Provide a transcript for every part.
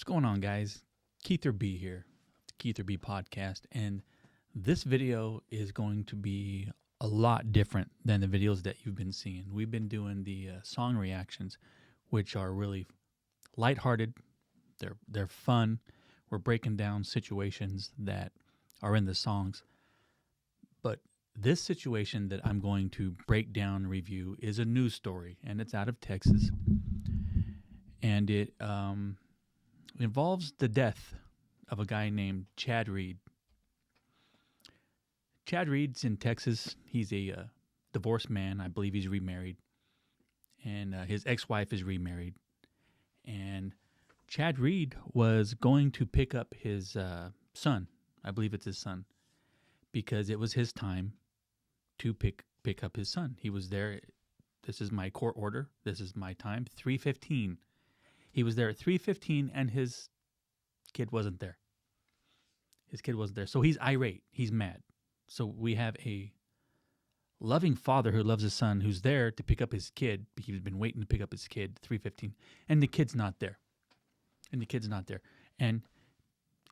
What's going on, guys? Keither.B here, the Keither.B podcast, and this video is going to be a lot different than the videos that you've been seeing. We've been doing the song reactions, which are really lighthearted. They're fun. We're breaking down situations that are in the songs. But this situation that I'm going to break down and review is a news story, and it's out of Texas, and it involves the death of a guy named Chad Reed. Chad Reed's in Texas. He's a divorced man. I believe he's remarried. And his ex-wife is remarried. And Chad Reed was going to pick up his son. I believe it's his son. Because it was his time to pick up his son. He was there. This is my court order. This is my time. 3:15. He was there at 3:15, and his kid wasn't there. His kid wasn't there. So he's irate. He's mad. So we have a loving father who loves his son who's there to pick up his kid. He's been waiting to pick up his kid, 3:15, and the kid's not there. And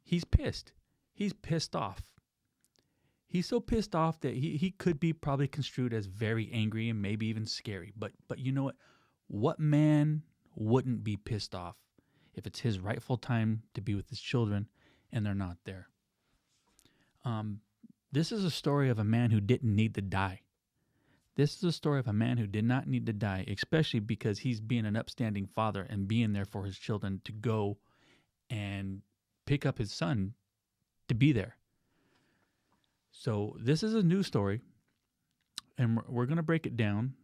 he's pissed. He's pissed off. He's so pissed off that he could be probably construed as very angry and maybe even scary. But you know what? What man wouldn't be pissed off if it's his rightful time to be with his children and they're not there? This is a story of a man who didn't need to die. This is a story of a man who did not need to die, especially because he's being an upstanding father and being there for his children to go and pick up his son to be there. So this is a news story, and we're going to break it down.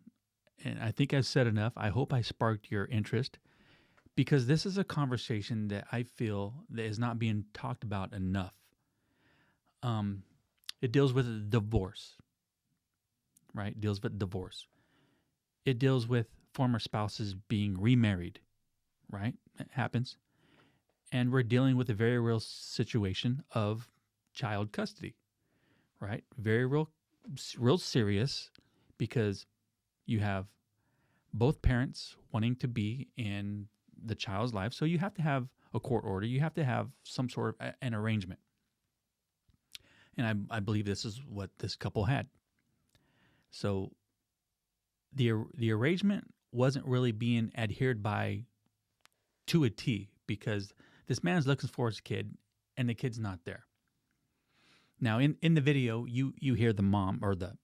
And I think I've said enough. I hope I sparked your interest, because this is a conversation that I feel that is not being talked about enough. It deals with divorce, right? It deals with divorce. It deals with former spouses being remarried, right? It happens. And we're dealing with a very real situation of child custody, right? Very real serious, because you have both parents wanting to be in the child's life. So you have to have a court order. You have to have some sort of an arrangement. And I believe this is what this couple had. So the arrangement wasn't really being adhered by to a T, because this man's looking for his kid and the kid's not there. Now in the video, you hear the mom, or the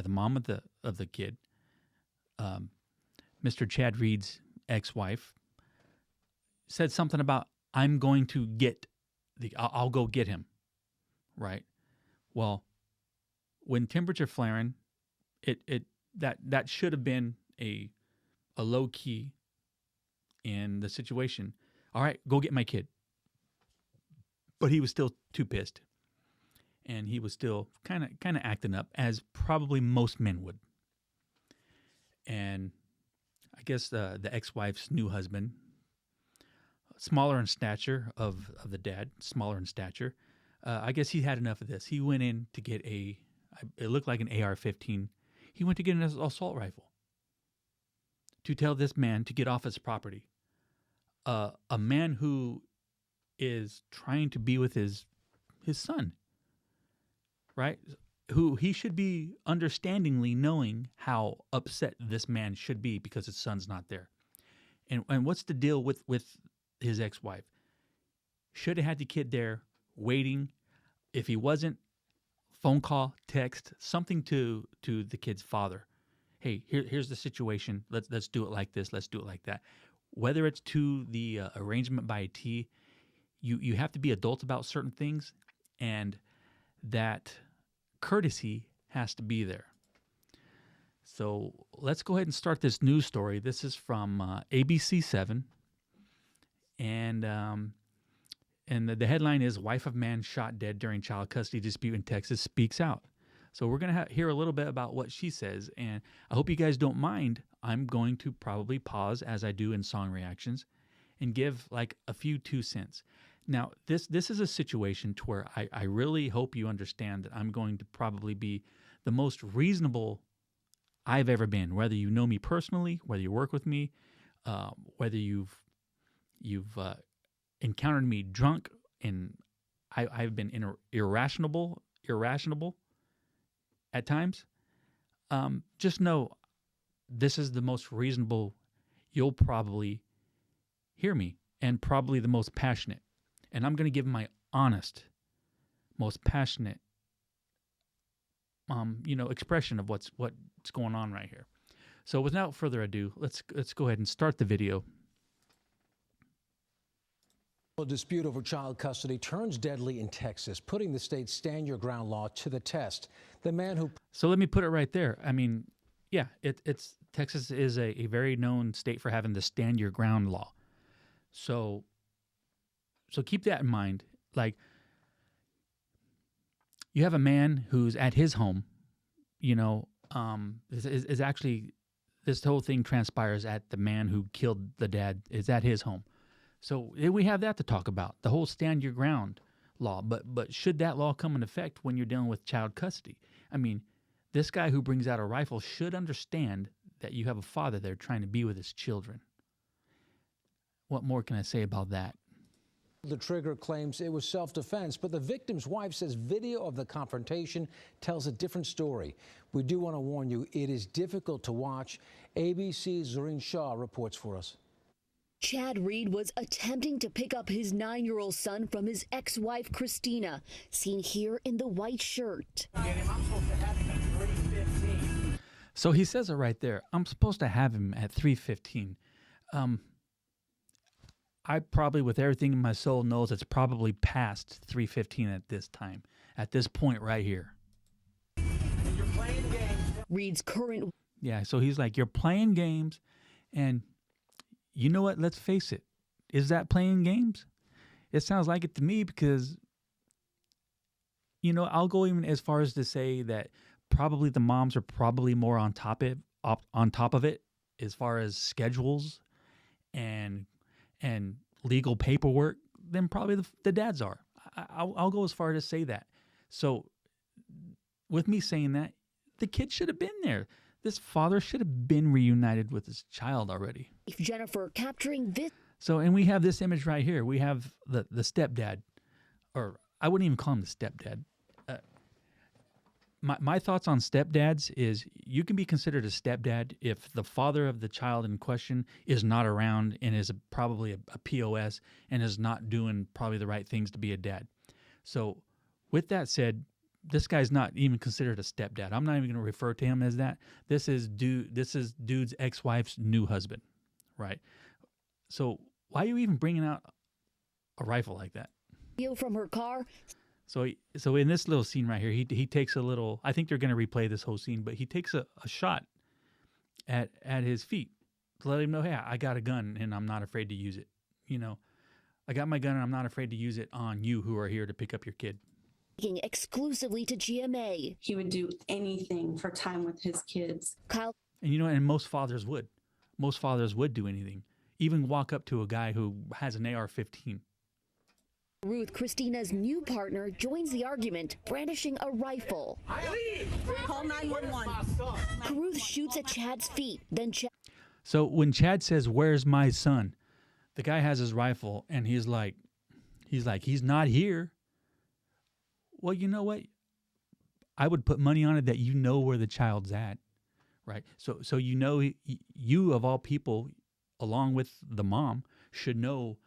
mom of the kid, Mr. Chad Reed's ex-wife, said something about, I'm going to get I'll go get him, right? Well, when temperature flaring, that should have been a low key in the situation. All right, go get my kid. But he was still too pissed, and he was still kind of acting up, as probably most men would. And I guess the ex-wife's new husband, smaller in stature of the dad, smaller in stature, I guess he had enough of this. He went in to get it looked like an AR-15. He went to get an assault rifle to tell this man to get off his property. A man who is trying to be with his son, right? Who he should be understandingly knowing how upset this man should be because his son's not there. And what's the deal with his ex-wife? Should have had the kid there waiting. If he wasn't, phone call, text, something to the kid's father. Hey, here's the situation. Let's do it like this. Let's do it like that. Whether it's to the arrangement by a T, you have to be adult about certain things, and that courtesy has to be there. So let's go ahead and start this news story. This is from ABC7, and the headline is, Wife of Man Shot Dead During Child Custody Dispute in Texas Speaks Out. So we're going to hear a little bit about what she says, and I hope you guys don't mind. I'm going to probably pause, as I do in song reactions, and give like a few 2 cents. Now, this is a situation to where I really hope you understand that I'm going to probably be the most reasonable I've ever been, whether you know me personally, whether you work with me, whether you've encountered me drunk and I've been irrational at times, just know this is the most reasonable you'll probably hear me, and probably the most passionate. And I'm going to give my honest, most passionate, expression of what's going on right here. So without further ado, let's go ahead and start the video. A dispute over child custody turns deadly in Texas, putting the state's stand your ground law to the test. The man who... So let me put it right there. I mean, yeah, it's Texas is a very known state for having the stand your ground law. So keep that in mind. Like, you have a man who's at his home, is actually, this whole thing transpires at the man who killed the dad is at his home. So we have that to talk about, the whole stand your ground law. But should that law come into effect when you're dealing with child custody? I mean, this guy who brings out a rifle should understand that you have a father there trying to be with his children. What more can I say about that? The trigger claims it was self-defense, but the victim's wife says video of the confrontation tells a different story. We do want to warn you, it is difficult to watch. ABC's Zareen Shaw reports for us. Chad Reed was attempting to pick up his 9-year-old son from his ex-wife, Christina, seen here in the white shirt. So he says it right there. I'm supposed to have him at 3:15. I probably, with everything in my soul, knows it's probably past 3:15 at this time, at this point right here. You're playing games. Reed's current... Yeah, so he's like, you're playing games, and you know what? Let's face it. Is that playing games? It sounds like it to me because, I'll go even as far as to say that probably the moms are probably more on top of it as far as schedules and legal paperwork than probably the dads are. I'll go as far as to say that. So with me saying that, the kid should have been there. This father should have been reunited with his child already. Jennifer capturing this. So, and we have this image right here. We have the stepdad, or I wouldn't even call him the stepdad. My thoughts on stepdads is you can be considered a stepdad if the father of the child in question is not around and is probably a POS and is not doing probably the right things to be a dad. So with that said, this guy's not even considered a stepdad. I'm not even going to refer to him as that. This is dude's ex-wife's new husband, right? So why are you even bringing out a rifle like that? From her car. So in this little scene right here, he takes a little. I think they're going to replay this whole scene, but he takes a shot at his feet to let him know, hey, I got a gun and I'm not afraid to use it. I got my gun and I'm not afraid to use it on you who are here to pick up your kid. Exclusively to GMA. He would do anything for time with his kids. Kyle. And most fathers would. Most fathers would do anything. Even walk up to a guy who has an AR-15. Ruth, Christina's new partner, joins the argument, brandishing a rifle. Call 911. Ruth shoots at Chad's feet, then Chad. So when Chad says, "Where's my son?" the guy has his rifle and he's like, he's not here. Well, you know what? I would put money on it that you know where the child's at, right? So you of all people, along with the mom, should know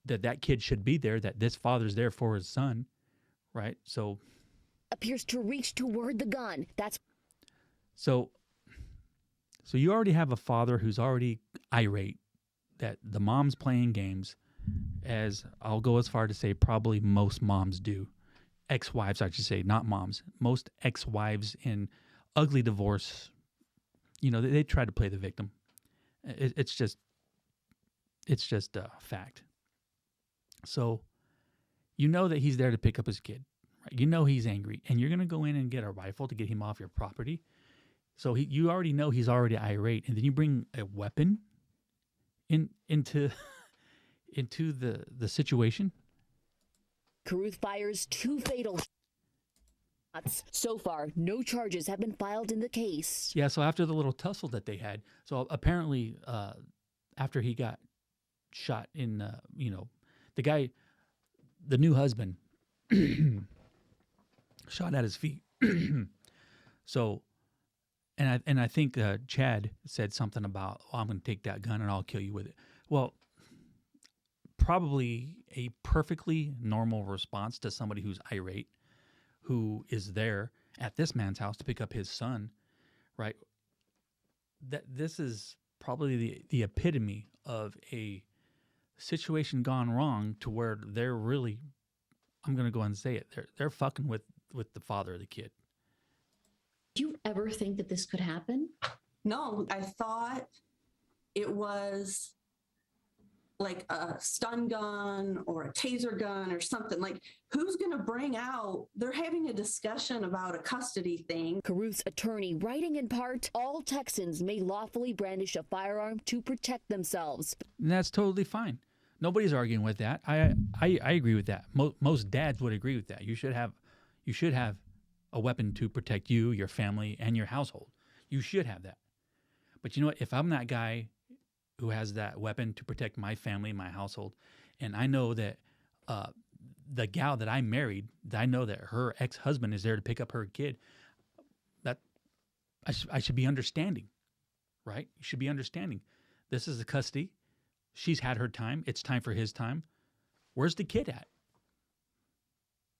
that kid should be there, that this father's there for his son, right? So appears to reach toward the gun. That's so you already have a father who's already irate that the mom's playing games, as I'll go as far to say probably most moms do. Ex-wives, I should say, not moms. Most ex-wives in ugly divorce, they try to play the victim. It's just a fact. So you know that he's there to pick up his kid, right? You know he's angry, and you're going to go in and get a rifle to get him off your property. So you already know he's already irate, and then you bring a weapon into the situation. Caruth fires 2 fatal shots. So far, no charges have been filed in the case. Yeah, so after the little tussle that they had, so apparently after he got shot in, The guy, the new husband, shot at his feet. So, and I think Chad said something about, "Oh, I'm going to take that gun and I'll kill you with it." Well, probably a perfectly normal response to somebody who's irate, who is there at this man's house to pick up his son, right? That this is probably the epitome of a situation gone wrong, to where they're really, I'm going to go and say it, they're fucking with the father of the kid. Do you ever think that this could happen? No, I thought it was like a stun gun or a taser gun or something. Like, who's going to bring out? They're having a discussion about a custody thing. Caruth's attorney writing in part, all Texans may lawfully brandish a firearm to protect themselves. And that's totally fine. Nobody's arguing with that. I agree with that. Most dads would agree with that. You should have a weapon to protect you, your family, and your household. You should have that. But you know what? If I'm that guy who has that weapon to protect my family, my household, and I know that the gal that I married, I know that her ex-husband is there to pick up her kid, that I should be understanding, right? You should be understanding. This is the custody. She's had her time. It's time for his time. Where's the kid at?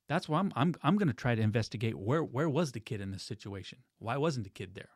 That's why I'm going to try to investigate where was the kid in this situation? Why wasn't the kid there?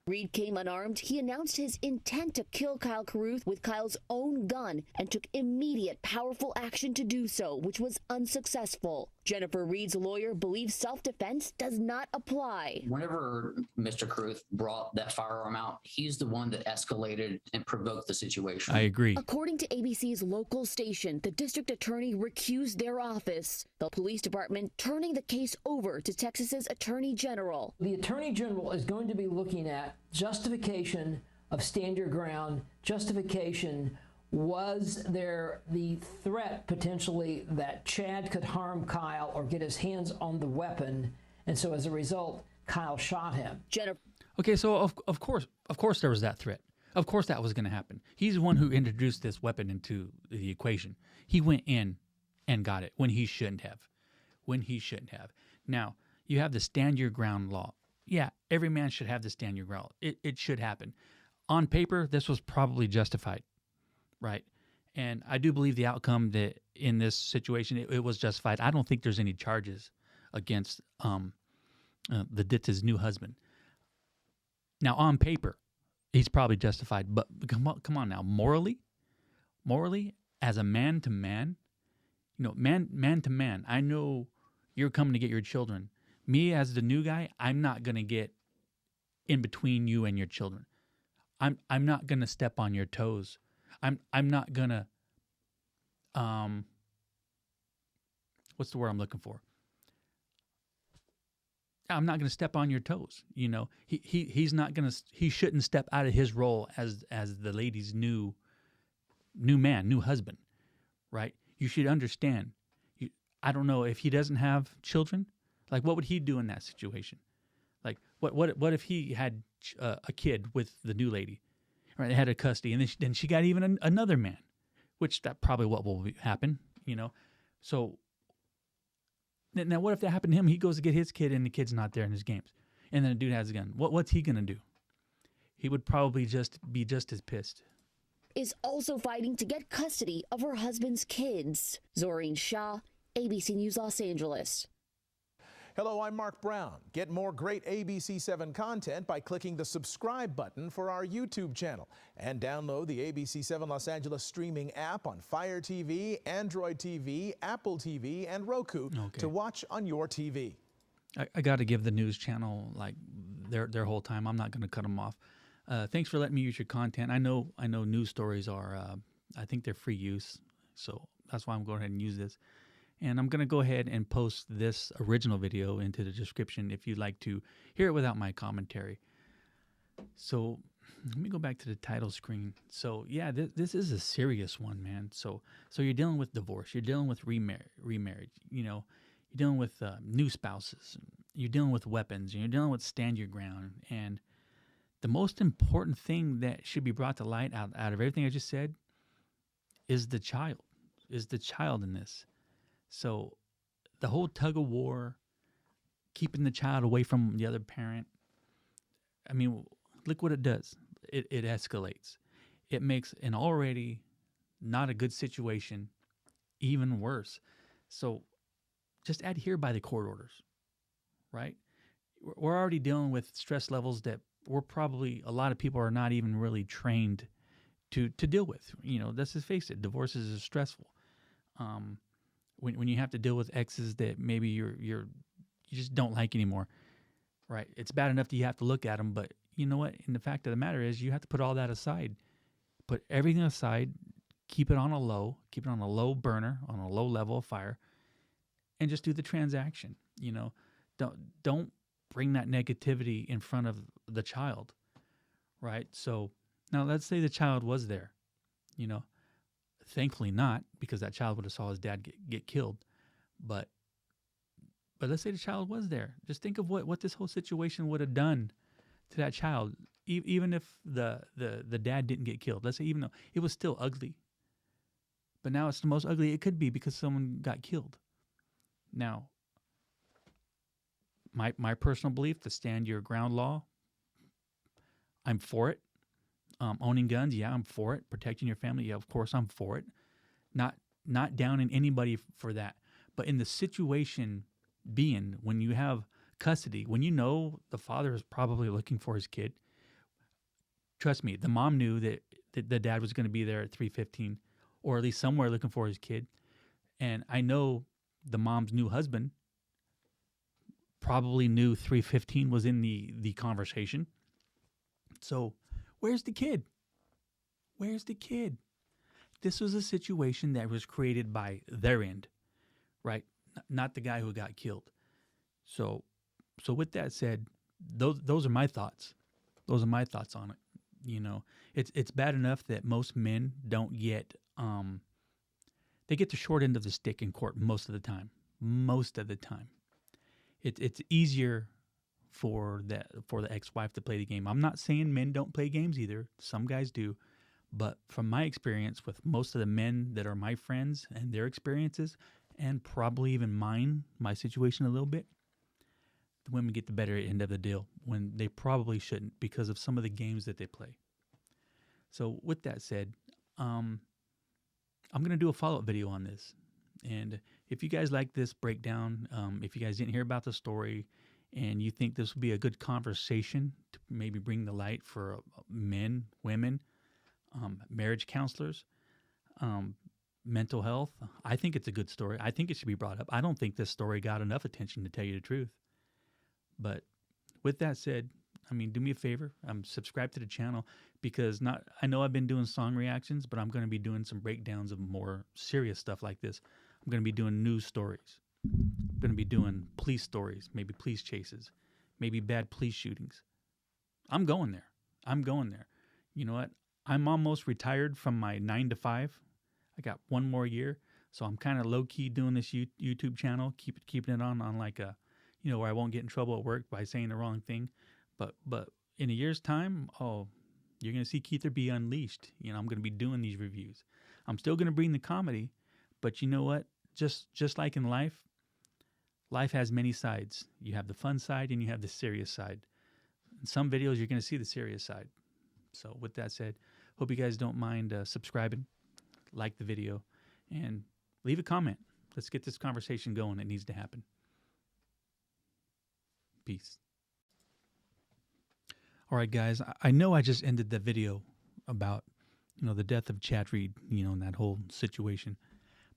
Reed came unarmed. He announced his intent to kill Kyle Caruth with Kyle's own gun and took immediate, powerful action to do so, which was unsuccessful. Jennifer Reed's lawyer believes self-defense does not apply. Whenever Mr. Caruth brought that firearm out, he's the one that escalated and provoked the situation. I agree. According to ABC's local station, the district attorney recused their office, the police department turning the case over to Texas's attorney general. The attorney general is going to be looking at justification of stand your ground, justification. Was there the threat potentially that Chad could harm Kyle or get his hands on the weapon, and so as a result, Kyle shot him? Okay, so of course there was that threat. Of course that was going to happen. He's the one who introduced this weapon into the equation. He went in and got it when he shouldn't have. Now, you have the stand your ground law. Yeah, every man should have the stand your ground. It should happen. On paper, this was probably justified, right? And I do believe the outcome that in this situation, it was justified. I don't think there's any charges against the Ditz's new husband. Now, on paper, he's probably justified. But come on now, morally, as a man to man, man to man, I know you're coming to get your children. Me as the new guy, I'm not gonna get in between you and your children. I'm not gonna step on your toes. I'm not gonna what's the word I'm looking for? I'm not gonna step on your toes. He's not gonna. He shouldn't step out of his role as the lady's new husband, right? You should understand. I don't know if he doesn't have children. Like, what would he do in that situation? Like, what if he had a kid with the new lady, right? They had a custody, and then she got even another man, which that probably what will happen, So now, what if that happened to him? He goes to get his kid, and the kid's not there in his games, and then the dude has a gun. What's he gonna do? He would probably be just as pissed. Is also fighting to get custody of her husband's kids. Zoreen Shah, ABC News, Los Angeles. Hello, I'm Mark Brown. Get more great ABC7 content by clicking the subscribe button for our YouTube channel and download the ABC7 Los Angeles streaming app on Fire TV, Android TV, Apple TV, and Roku to watch on your TV. I got to give the news channel like their whole time. I'm not going to cut them off. Thanks for letting me use your content. I know news stories are, I think they're free use, so that's why I'm going ahead and use this. And I'm going to go ahead and post this original video into the description if you'd like to hear it without my commentary. So let me go back to the title screen. So yeah, this is a serious one, man. So you're dealing with divorce. You're dealing with remarriage. You're dealing with new spouses. You're dealing with weapons. You're dealing with stand your ground. And the most important thing that should be brought to light out of everything I just said is the child, in this. So the whole tug of war, keeping the child away from the other parent, I mean, look what it does. It escalates. It makes an already not a good situation even worse. So just adhere by the court orders, right? We're already dealing with stress levels that a lot of people are not even really trained to deal with. Let's just face it, divorces are stressful. When you have to deal with exes that maybe you just don't like anymore, right? It's bad enough that you have to look at them, but you know what? And the fact of the matter is, you have to put all that aside, put everything aside, keep it on a low burner, on a low level of fire, and just do the transaction. Don't bring that negativity in front of the child, right? So now let's say the child was there, thankfully not, because that child would have saw his dad get killed. But let's say the child was there. Just think of what this whole situation would have done to that child, even if the dad didn't get killed. Let's say even though it was still ugly, but now it's the most ugly it could be because someone got killed. Now, my personal belief, the stand your ground law, I'm for it. Owning guns, yeah, I'm for it. Protecting your family, yeah, of course I'm for it. Not downing anybody for that. But in the situation being, when you have custody, when you know the father is probably looking for his kid, trust me, the mom knew that the dad was going to be there at 3:15, or at least somewhere looking for his kid. And I know the mom's new husband probably knew 3:15 was in the conversation. So where's the kid? Where's the kid? This was a situation that was created by their end, right? Not the guy who got killed. So with that said, those are my thoughts. Those are my thoughts on it. It's bad enough that most men don't get they get the short end of the stick in court most of the time. Most of the time, it's easier for the ex-wife to play the game. I'm not saying men don't play games either. Some guys do. But from my experience with most of the men that are my friends and their experiences, and probably even my situation a little bit, the women get the better end of the deal when they probably shouldn't because of some of the games that they play. So with that said, I'm going to do a follow-up video on this. And if you guys like this breakdown, if you guys didn't hear about the story and you think this would be a good conversation to maybe bring the light for men, women, marriage counselors, mental health, I think it's a good story. I think it should be brought up. I don't think this story got enough attention, to tell you the truth. But with that said, do me a favor, subscribe to the channel, because I know I've been doing song reactions, but I'm going to be doing some breakdowns of more serious stuff like this. I'm going to be doing news stories. I'm going to be doing police stories, maybe police chases, maybe bad police shootings. I'm going there. You know what? I'm almost retired from my 9 to 5. I got one more year, so I'm kind of low key doing this YouTube channel, keeping it on like a, where I won't get in trouble at work by saying the wrong thing. But in a year's time, you're gonna see Keither.B Unleashed. I'm gonna be doing these reviews. I'm still gonna bring the comedy, but you know what? Just like in life has many sides. You have the fun side and you have the serious side. In some videos, you're gonna see the serious side. So with that said, hope you guys don't mind subscribing, like the video, and leave a comment. Let's get this conversation going. It needs to happen. Peace. All right, guys, I know I just ended the video about, the death of Chad Reed, and that whole situation.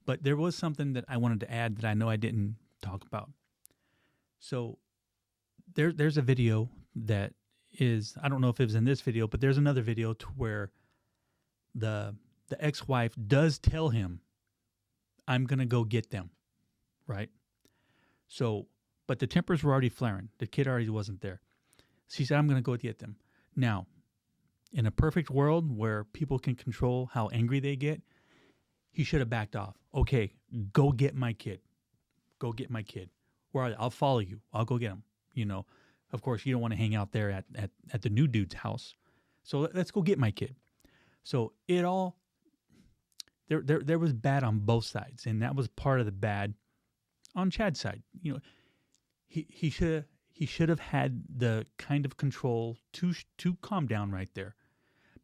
But there was something that I wanted to add that I know I didn't talk about. So there's a video that is, I don't know if it was in this video, but there's another video to where the ex-wife does tell him, I'm going to go get them, right? So, but the tempers were already flaring. The kid already wasn't there. She said, I'm going to go get them. Now, in a perfect world where people can control how angry they get, he should have backed off. Okay, go get my kid. Go get my kid. Where are they? I'll follow you. I'll go get him. Of course, you don't want to hang out there at the new dude's house. So let's go get my kid. So There was bad on both sides, and that was part of the bad on Chad's side. You know, he should have had the kind of control to calm down right there.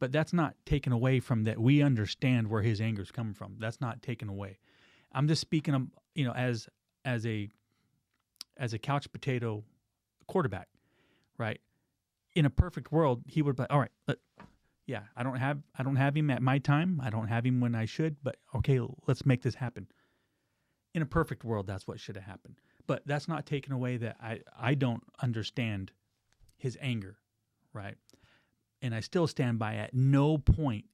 But that's not taken away from that. We understand where his anger is coming from. That's not taken away. I'm just speaking, as a couch potato quarterback, right? In a perfect world, he would be all right. Yeah, I don't have him at my time. I don't have him when I should. But okay, let's make this happen. In a perfect world, that's what should have happened. But that's not taken away that I don't understand his anger, right? And I still stand by at no point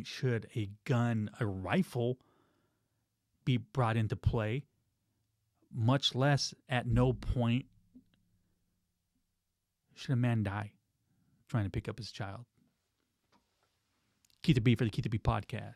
should a gun, a rifle, be brought into play, much less at no point should a man die trying to pick up his child. Keither.B for the Keither.B podcast.